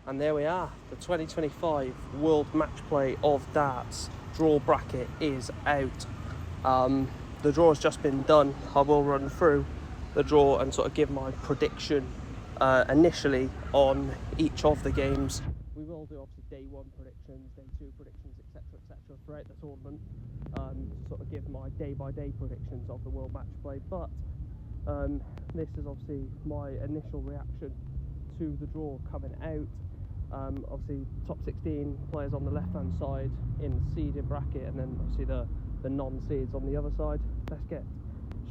And there we are, the 2025 World Matchplay of Darts draw bracket is out. The draw has just been done. I will run through the draw and sort of give my prediction initially on each of the games. We will do obviously day 1 predictions, day 2 predictions, etc. throughout the tournament, to sort of give my day-by-day predictions of the World Matchplay. But this is obviously my initial reaction to the draw coming out. Obviously top 16 players on the left hand side in the seeded bracket, and then obviously the non-seeds on the other side. Let's get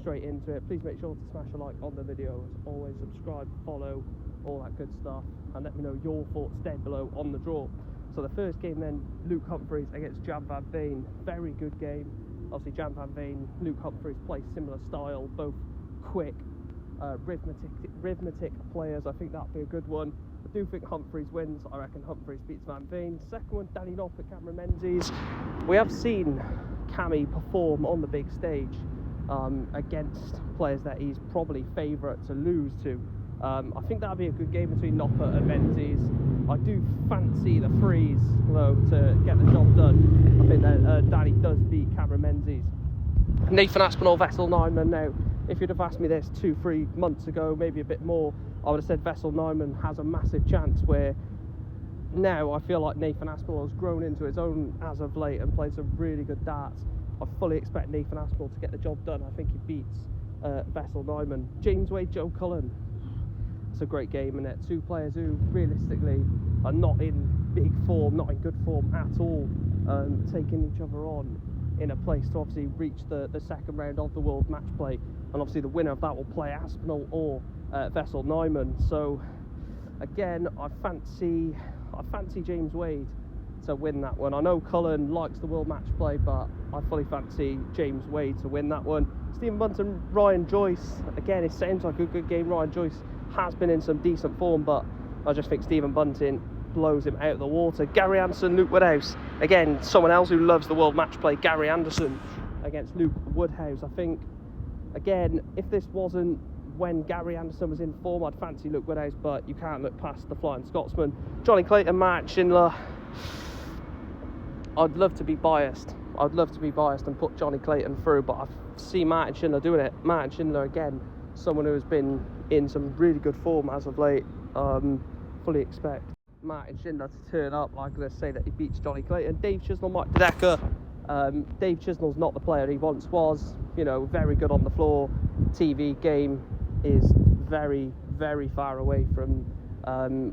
straight into it. Please make sure to smash a like on the video. As always, subscribe, follow, all that good stuff, and let me know your thoughts down below on the draw. So the first game then, Luke Humphries against Jan van Veen. Very good game. Obviously Jan van Veen, Luke Humphries play similar style, both quick, rhythmic players. I think that'll be a good one. I do think Humphries wins. I reckon Humphries beats Van Veen. Second one, Danny Noppert, Cameron Menzies. We have seen Cammy perform on the big stage against players that he's probably favourite to lose to. I think that'll be a good game between Noppert and Menzies. I do fancy the freeze though to get the job done. I think that Danny does beat Cameron Menzies. Nathan Aspinall, Vessel Nyman. Now, if you'd have asked me this 2-3 months ago, maybe a bit more, I would have said Vessel Nyman has a massive chance, where now I feel like Nathan Aspinall has grown into his own as of late and played some really good darts. I fully expect Nathan Aspinall to get the job done. I think he beats Vessel Nyman. James Wade, Joe Cullen. It's a great game, and two players who realistically are not in big form, not in good form at all, taking each other on in a place to obviously reach the second round of the World Matchplay, and obviously the winner of that will play Aspinall or Vessel Nyman. So again, I fancy James Wade to win that one. I know Cullen likes the World Matchplay, but I fully fancy James Wade to win that one. Stephen Bunton, Ryan Joyce. Again, it sounds like a good game. Ryan Joyce has been in some decent form, but I just think Stephen Bunting blows him out of the water. Gary Anderson, Luke Woodhouse. Again, someone else who loves the World Matchplay. Gary Anderson against Luke Woodhouse. I think, again, if this wasn't when Gary Anderson was in form, I'd fancy Luke Woodhouse, but you can't look past the Flying Scotsman. Johnny Clayton, Matt Schindler. I'd love to be biased. And put Johnny Clayton through, but I see Martin Schindler doing it. Martin Schindler, again, someone who has been in some really good form as of late. Fully expect Martin Schindler to turn up, like I say, that he beats Johnny Clayton. Dave Chisnell, Mike Decker. Dave Chisnell's not the player he once was. You know, very good on the floor. TV game is very, very far away from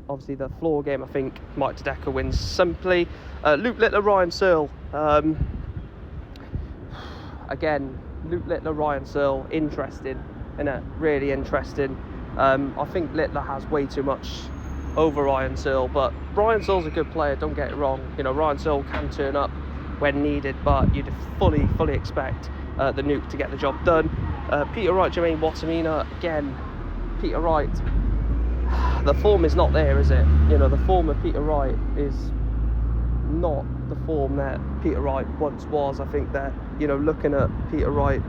obviously the floor game. I think Mike Decker wins simply. Luke Littler, Ryan Searle. Again, Luke Littler, Ryan Searle, interesting, innit? Really interesting. I think Littler has way too much over Ryan Searle, but Ryan Searle's a good player, don't get it wrong. You know, Ryan Searle can turn up when needed, but you'd fully expect the Nuke to get the job done. Peter Wright, Jermaine Wattimena. Again, Peter Wright, the form is not there, is it? You know, the form of Peter Wright is not the form that Peter Wright once was. I think that, you know, looking at Peter Wright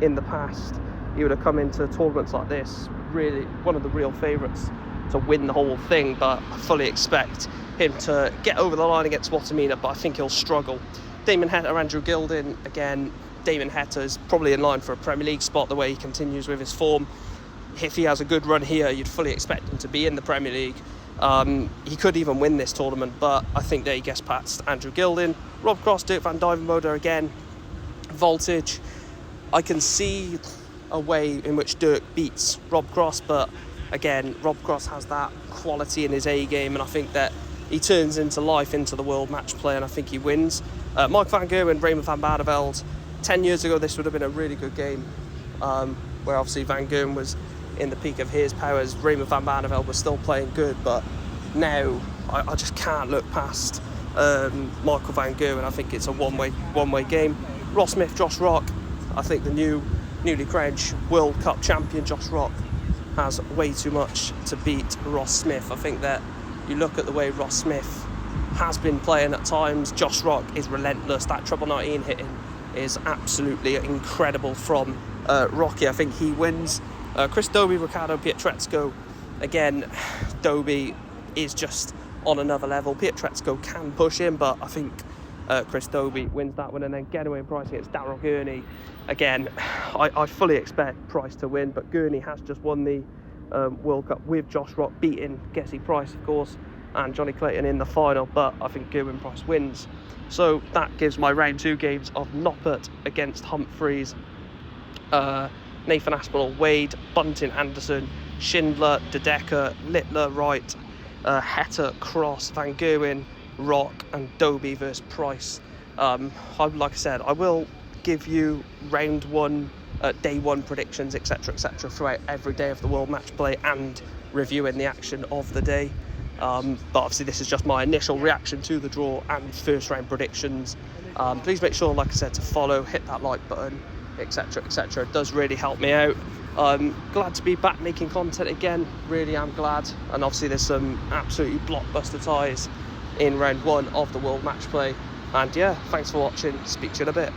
in the past, he would have come into tournaments like this really one of the real favourites to win the whole thing, but I fully expect him to get over the line against Wattimena, but I think he'll struggle. Damon Heta, Andrew Gilding. Again, Damon Heta is probably in line for a Premier League spot the way he continues with his form. If he has a good run here, you'd fully expect him to be in the Premier League. He could even win this tournament, but I think that he gets past Andrew Gilding. Rob Cross, Dirk van Duijvenbode again. Voltage. I can see a way in which Dirk beats Rob Cross, but again, Rob Cross has that quality in his A game, and I think that he turns into life into the World Matchplay, and I think he wins. Mike van Gerwen, Raymond van Barneveld. 10 years ago, this would have been a really good game, where obviously Van Gerwen was in the peak of his powers. Raymond van Barneveld was still playing good, but now I just can't look past Michael van Gerwen. I think it's a one-way game. Ross Smith, Josh Rock. I think the newly crowned World Cup champion Josh Rock has way too much to beat Ross Smith. I think that you look at the way Ross Smith has been playing at times. Josh Rock is relentless. That treble 19 hitting is absolutely incredible from Rocky. I think he wins. Chris Dobie, Ricardo Pietrezco. Again, Dobie is just on another level. Pietrezco can push him, but I think Chris Dobie wins that one. And then Getaway and Price against Daryl Gurney. Again, I fully expect Price to win, but Gurney has just won the World Cup with Josh Rock, beating Gessie Price, of course, and Johnny Clayton in the final, but I think Gerwyn Price wins. So that gives my round 2 games of Noppert against Humphreys, Nathan Aspinall, Wade, Bunting, Anderson, Schindler, De Decker, Littler, Wright, Hetter, Cross, Van Gerwen, Rock, and Dobie versus Price. Like I said, I will give you round 1, day 1 predictions, etc., etc., throughout every day of the World Match Play and reviewing the action of the day. But obviously this is just my initial reaction to the draw and first round predictions. Please make sure, like I said, to follow, hit that like button, etc., etc. It does really help me out. Glad to be back making content again, really am glad. And obviously there's some absolutely blockbuster ties in round 1 of the World Match Play. And yeah, thanks for watching, speak to you in a bit.